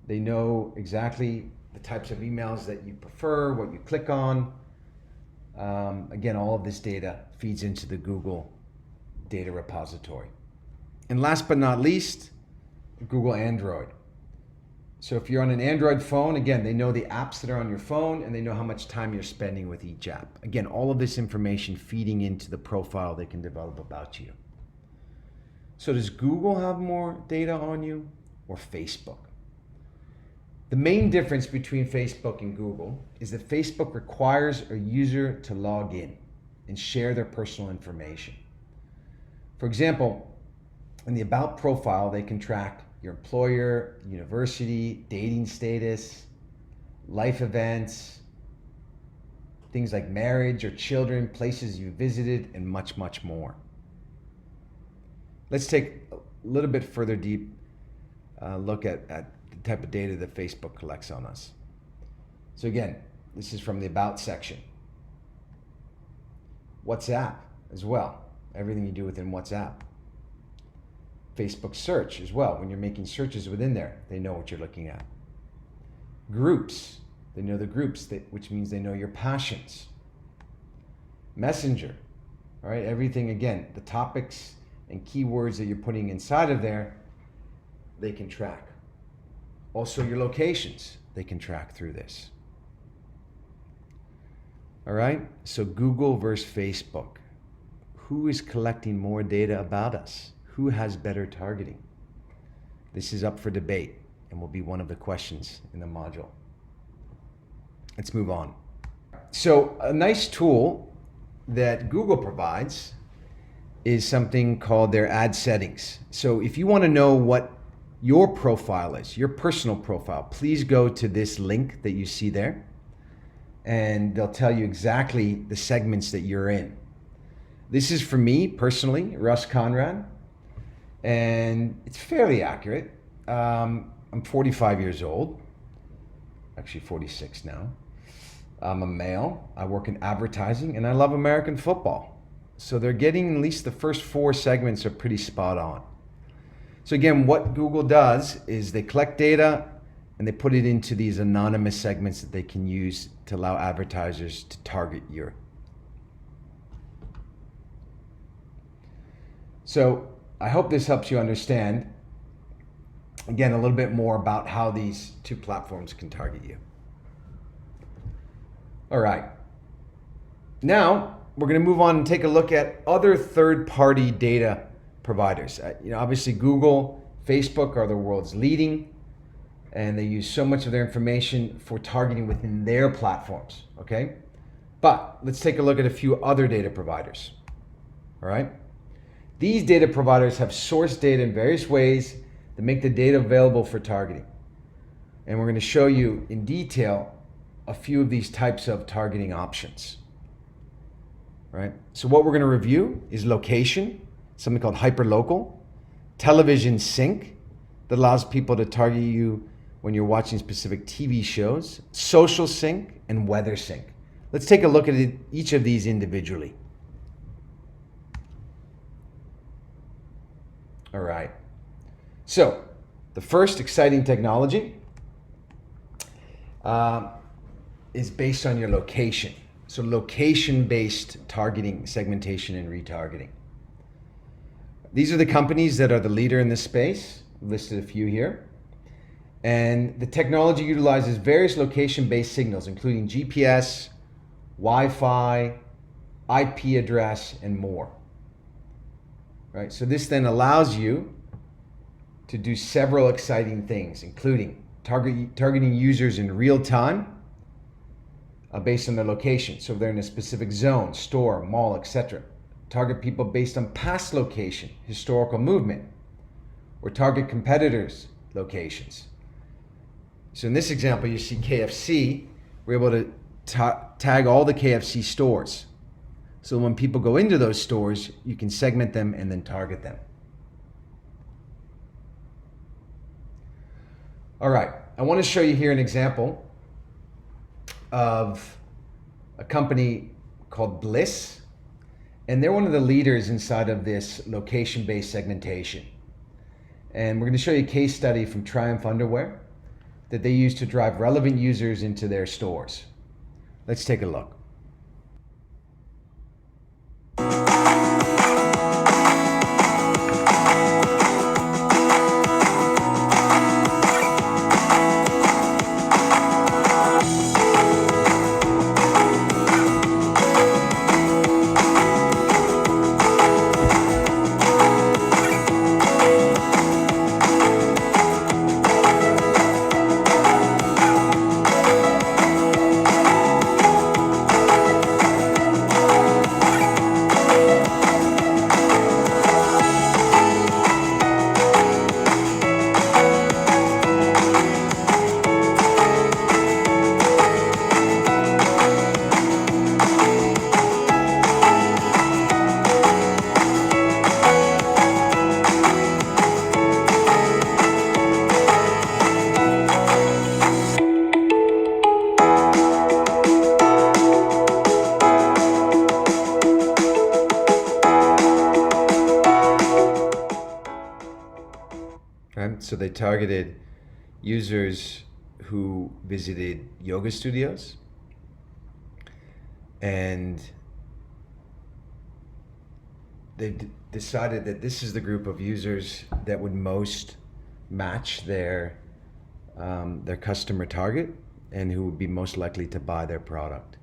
they know exactly the types of emails that you prefer, what you click on. Again, all of this data feeds into the Google data repository. And last but not least, Google Android. So if you're on an Android phone, again, they know the apps that are on your phone and they know how much time you're spending with each app. Again, all of this information feeding into the profile they can develop about you. So does Google have more data on you or Facebook? The main difference between Facebook and Google is that Facebook requires a user to log in and share their personal information. For example, in the About profile, they can track your employer, university, dating status, life events, things like marriage or children, places you visited, and much, much more. Let's take a little bit further deep look at the type of data that Facebook collects on us. So again, this is from the About section. WhatsApp as well, everything you do within WhatsApp. Facebook search as well, when you're making searches within there, they know what you're looking at. Groups, they know the groups, which means they know your passions. Messenger, all right, everything again, the topics and keywords that you're putting inside of there, they can track. Also your locations, they can track through this. All right, so Google versus Facebook. Who is collecting more data about us? Who has better targeting? This is up for debate and will be one of the questions in the module. Let's move on. So a nice tool that Google provides is something called their ad settings. So if you want to know what your profile is, your personal profile, please go to this link that you see there and they'll tell you exactly the segments that you're in. This is for me personally, Russ Conrad, and it's fairly accurate. I'm 45 years old, actually 46 now. I'm a male, I work in advertising, and I love American football. So they're getting at least the first 4 segments are pretty spot on. So again, what Google does is they collect data and they put it into these anonymous segments that they can use to allow advertisers to target you. So I hope this helps you understand, again, a little bit more about how these 2 platforms can target you. All right. Now, we're going to move on and take a look at other third-party data providers. Obviously, Google, Facebook are the world's leading, and they use so much of their information for targeting within their platforms, okay? But let's take a look at a few other data providers, all right? These data providers have sourced data in various ways that make the data available for targeting. And we're going to show you in detail a few of these types of targeting options. Right? So what we're going to review is location, something called hyperlocal, television sync that allows people to target you when you're watching specific TV shows, social sync, and weather sync. Let's take a look at each of these individually. All right. So the first exciting technology is based on your location. So location-based targeting, segmentation, and retargeting. These are the companies that are the leader in this space. I've listed a few here. And the technology utilizes various location-based signals, including GPS, Wi-Fi, IP address, and more. Right? So this then allows you to do several exciting things, including targeting users in real time, based on their location. So if they're in a specific zone, store, mall, etc. Target people based on past location, historical movement, or target competitors' locations. So in this example, you see KFC. We're able to tag all the KFC stores. So when people go into those stores, you can segment them and then target them. All right, I want to show you here an example of a company called Bliss, and they're one of the leaders inside of this location-based segmentation. And we're going to show you a case study from Triumph Underwear that they use to drive relevant users into their stores. Let's take a look. So they targeted users who visited yoga studios, and they decided that this is the group of users that would most match their customer target and who would be most likely to buy their product.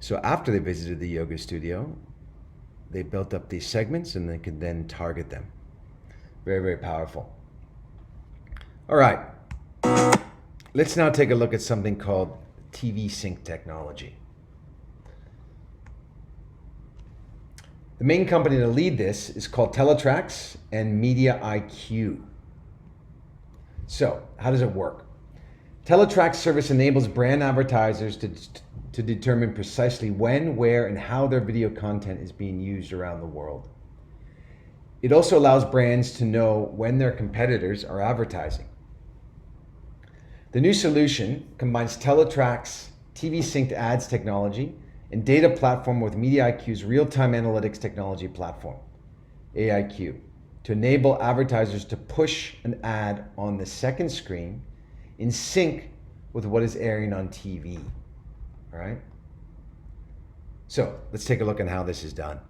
So after they visited the yoga studio, they built up these segments and they could then target them. Very, very powerful. All right, let's now take a look at something called TV sync technology. The main company to lead this is called Teletrax and Media IQ. So, how does it work? Teletrax service enables brand advertisers to determine precisely when, where, and how their video content is being used around the world. It also allows brands to know when their competitors are advertising. The new solution combines Teletrax TV synced ads technology and data platform with Media IQ's real-time analytics technology platform, AIQ, to enable advertisers to push an ad on the second screen in sync with what is airing on TV. All right? So let's take a look at how this is done.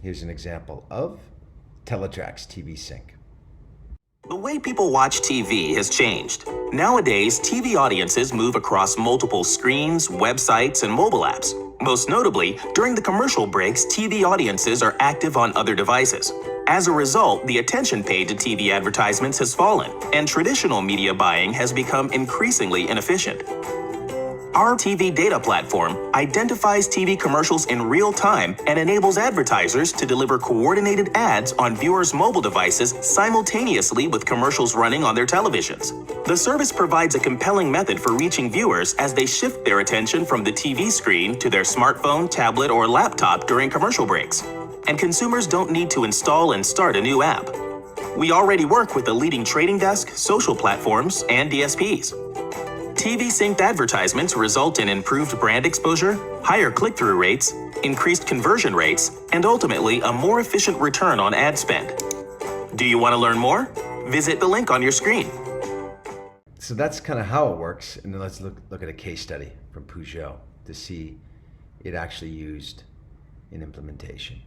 Here's an example of Teletrax TV sync. The way people watch TV has changed. Nowadays, TV audiences move across multiple screens, websites, and mobile apps. Most notably, during the commercial breaks, TV audiences are active on other devices. As a result, the attention paid to TV advertisements has fallen, and traditional media buying has become increasingly inefficient. Our TV data platform identifies TV commercials in real time and enables advertisers to deliver coordinated ads on viewers' mobile devices simultaneously with commercials running on their televisions. The service provides a compelling method for reaching viewers as they shift their attention from the TV screen to their smartphone, tablet, or laptop during commercial breaks. And consumers don't need to install and start a new app. We already work with the leading trading desk, social platforms, and DSPs. TV synced advertisements result in improved brand exposure, higher click-through rates, increased conversion rates, and ultimately a more efficient return on ad spend. Do you want to learn more? Visit the link on your screen. So that's kind of how it works. And then let's look at a case study from Peugeot to see it actually used in implementation.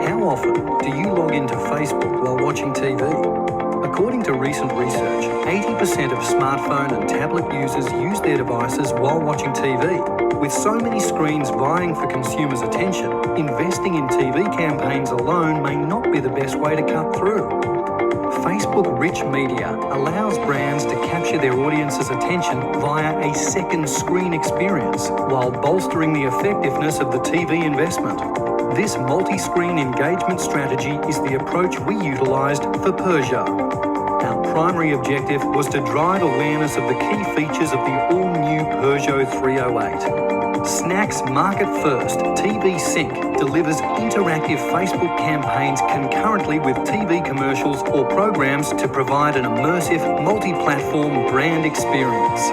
How often do you log into Facebook while watching TV? According to recent recent research, 80% of smartphone and tablet users use their devices while watching TV. With so many screens vying for consumers' attention, investing in TV campaigns alone may not be the best way to cut through. Facebook Rich Media allows brands to capture their audience's attention via a second screen experience while bolstering the effectiveness of the TV investment. This multi-screen engagement strategy is the approach we utilised for Peugeot. Our primary objective was to drive awareness of the key features of the all-new Peugeot 308. Snacks Market First TV Sync delivers interactive Facebook campaigns concurrently with TV commercials or programs to provide an immersive, multi-platform brand experience.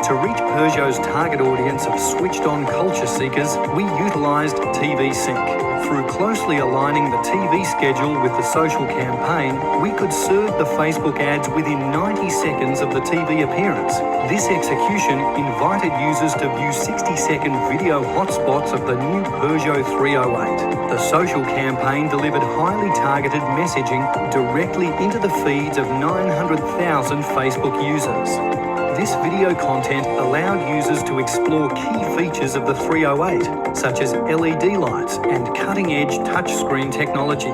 To reach Peugeot's target audience of switched-on culture seekers, we utilised TV Sync. Through closely aligning the TV schedule with the social campaign, we could serve the Facebook ads within 90 seconds of the TV appearance. This execution invited users to view 60-second video hotspots of the new Peugeot 308. The social campaign delivered highly targeted messaging directly into the feeds of 900,000 Facebook users. This video content allowed users to explore key features of the 308, such as LED lights and cutting-edge touchscreen technology.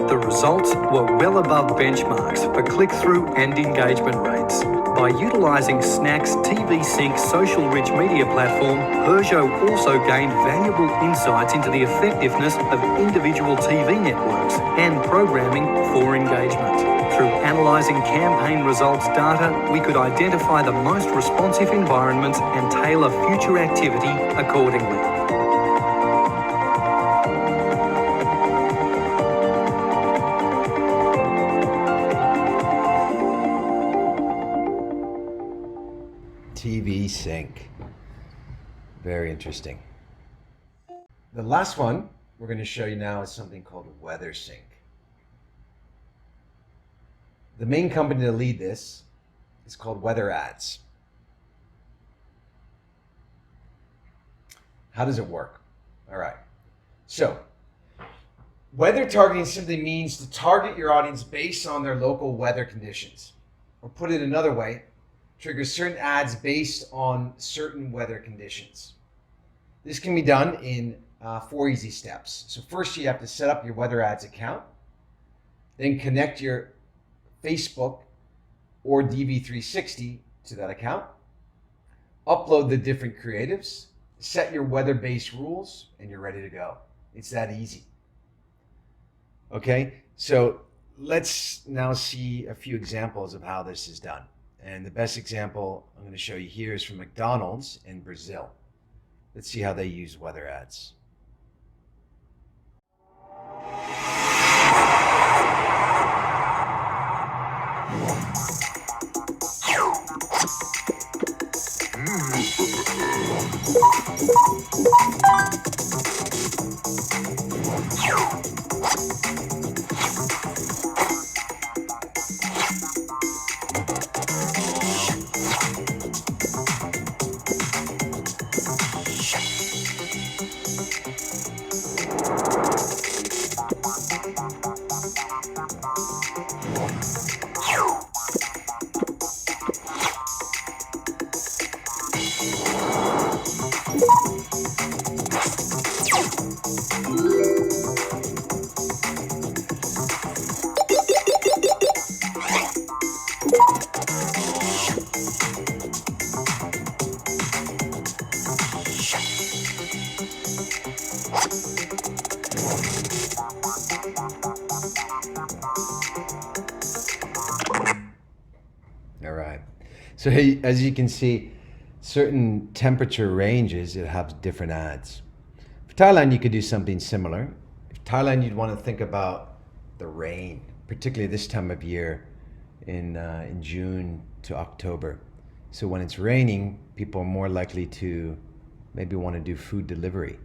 The results were well above benchmarks for click-through and engagement rates. By utilising Snacks TV Sync social rich media platform, Peugeot also gained valuable insights into the effectiveness of individual TV networks and programming for engagement. Through analysing campaign results data, we could identify the most responsive environments and tailor future activity accordingly. TV Sync. Very interesting. The last one we're going to show you now is something called Weather Sync. The main company to lead this is called Weather Ads. How does it work? All right. So, weather targeting simply means to target your audience based on their local weather conditions. Or put it another way, trigger certain ads based on certain weather conditions. This can be done in 4 easy steps. So first you have to set up your Weather Ads account, then connect your Facebook or DV360 to that account, upload the different creatives, set your weather-based rules, and you're ready to go. It's that easy. Okay, so let's now see a few examples of how this is done. And the best example I'm going to show you here is from McDonald's in Brazil. Let's see how they use weather ads. All right. So as you can see, certain temperature ranges, it have different ads. For Thailand, you could do something similar. For Thailand, you'd want to think about the rain, particularly this time of year in June to October. So when it's raining, people are more likely to maybe want to do food delivery.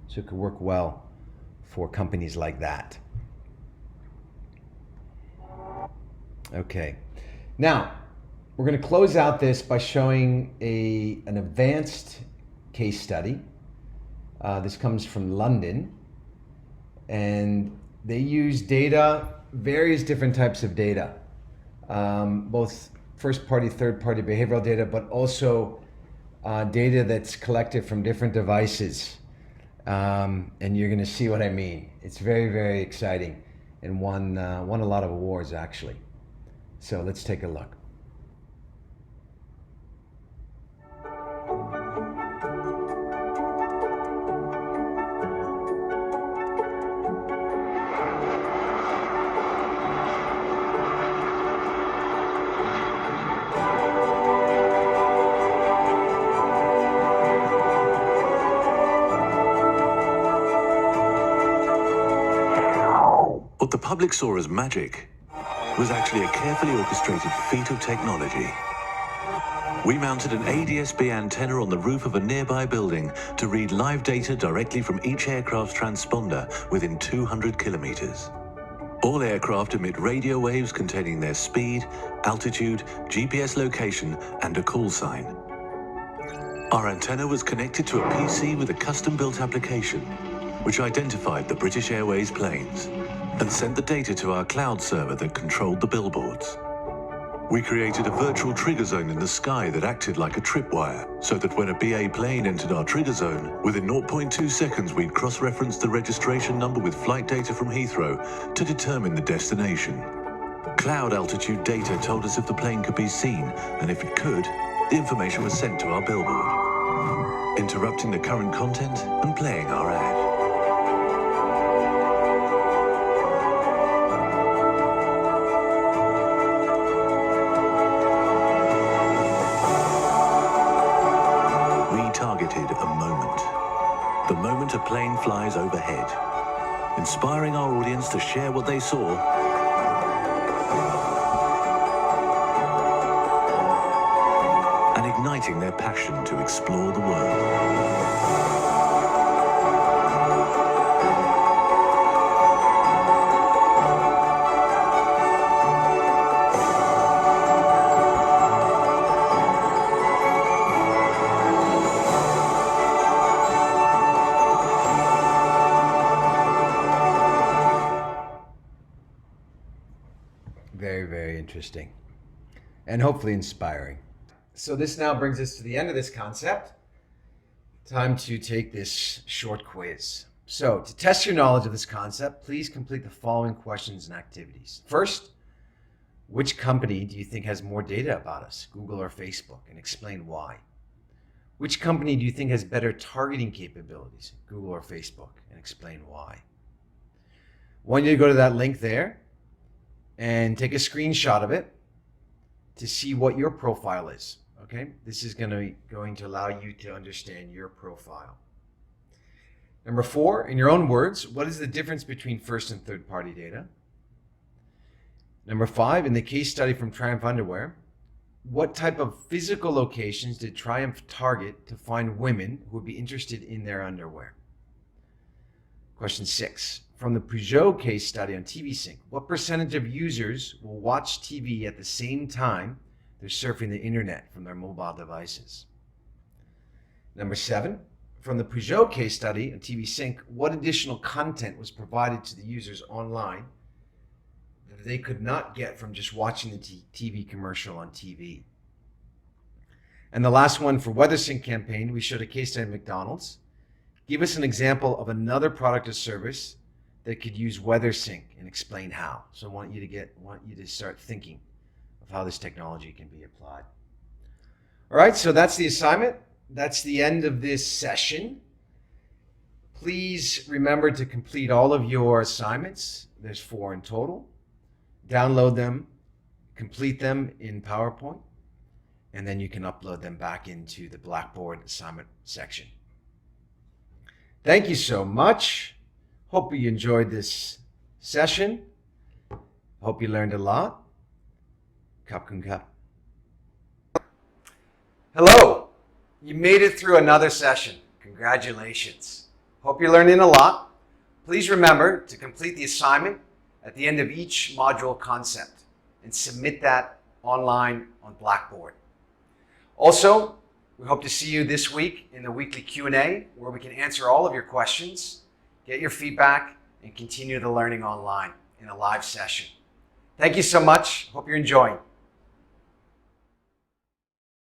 So it could work well for companies like that. Okay. Now, we're going to close out this by showing an advanced case study. This comes from London, and they use data, various different types of data. both first-party, third-party behavioral data, but also data that's collected from different devices. And you're going to see what I mean. It's very, very exciting, and won a lot of awards, actually. So let's take a look. What the public saw as magic was actually a carefully orchestrated feat of technology. We mounted an ADS-B antenna on the roof of a nearby building to read live data directly from each aircraft's transponder within 200 kilometers. All aircraft emit radio waves containing their speed, altitude, GPS location, and a call sign. Our antenna was connected to a PC with a custom-built application, which identified the British Airways planes and sent the data to our cloud server that controlled the billboards. We created a virtual trigger zone in the sky that acted like a tripwire, so that when a BA plane entered our trigger zone, within 0.2 seconds we'd cross-reference the registration number with flight data from Heathrow to determine the destination. Cloud altitude data told us if the plane could be seen, and if it could, the information was sent to our billboard, interrupting the current content and playing our ad. Targeted a moment. The moment a plane flies overhead, inspiring our audience to share what they saw and igniting their passion to explore the world. Very, very interesting, and hopefully inspiring. So this now brings us to the end of this concept. Time to take this short quiz. So to test your knowledge of this concept, please complete the following questions and activities. First, which company do you think has more data about us, Google or Facebook, and explain why? Which company do you think has better targeting capabilities, Google or Facebook, and explain why? I want you to go to that link there and take a screenshot of it to see what your profile is, okay? This is going to allow you to understand your profile. Number 4, in your own words, what is the difference between first and third party data? Number 5, in the case study from Triumph Underwear, what type of physical locations did Triumph target to find women who would be interested in their underwear? Question 6, from the Peugeot case study on TV Sync, what percentage of users will watch TV at the same time they're surfing the internet from their mobile devices? Number 7, from the Peugeot case study on TV Sync, what additional content was provided to the users online that they could not get from just watching the TV commercial on TV? And the last one, for WeatherSync campaign, we showed a case study at McDonald's. Give us an example of another product or service that could use WeatherSync and explain how. So I want you to start thinking of how this technology can be applied. All right, so that's the assignment. That's the end of this session. Please remember to complete all of your assignments. There's 4 in total. Download them, complete them in PowerPoint, and then you can upload them back into the Blackboard assignment section. Thank you so much. Hope you enjoyed this session. Hope you learned a lot. Kap kun kap. Hello. You made it through another session. Congratulations. Hope you're learning a lot. Please remember to complete the assignment at the end of each module concept and submit that online on Blackboard. Also, we hope to see you this week in the weekly Q&A where we can answer all of your questions, get your feedback, and continue the learning online in a live session. Thank you so much. Hope you're enjoying.